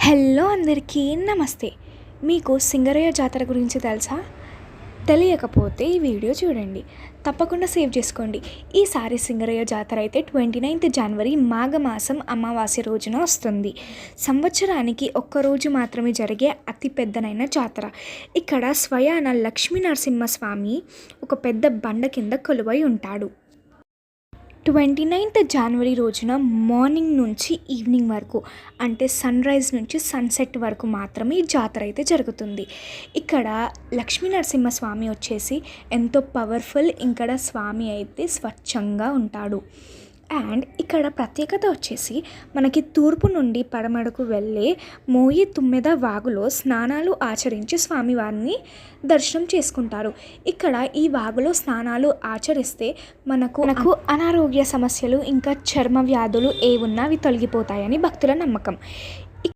Hello అందరికీ నమస్తే. మీకు సింగరయ్య జాతర గురించి తెలుసా? తెలియకపోతే ఈ వీడియో చూడండి. తప్పకుండా సేవ్ చేసుకోండి. ఈసారి సింగరయ్య జాతర అయితే 29th జనవరి మాఘమాసం అమావాస్య రోజున వస్తుంది. సంవత్సరానికి ఒక్కరోజు మాత్రమే జరిగే అతిపెద్దనైన జాతర. ఇక్కడ స్వయాన లక్ష్మీ నరసింహస్వామి ఒక పెద్ద బండ కింద కొలువై ఉంటాడు. 29th జనవరి రోజున మార్నింగ్ నుంచి ఈవినింగ్ వరకు, అంటే సన్రైజ్ నుంచి సన్సెట్ వరకు మాత్రమే ఈ జాతర అయితే జరుగుతుంది. ఇక్కడ లక్ష్మీ నరసింహస్వామి వచ్చేసి ఎంతో పవర్ఫుల్. ఇక్కడ స్వామి అయితే స్వచ్ఛంగా ఉంటాడు. అండ్ ఇక్కడ ప్రత్యేకత వచ్చేసి మనకి తూర్పు నుండి పడమరకు వెళ్ళే మోయి తుమ్మెద వాగులో స్నానాలు ఆచరించి స్వామివారిని దర్శనం చేసుకుంటారు. ఇక్కడ ఈ వాగులో స్నానాలు ఆచరిస్తే మనకు అనారోగ్య సమస్యలు ఇంకా చర్మ వ్యాధులు ఏవున్నా అవి తొలగిపోతాయని భక్తుల నమ్మకం.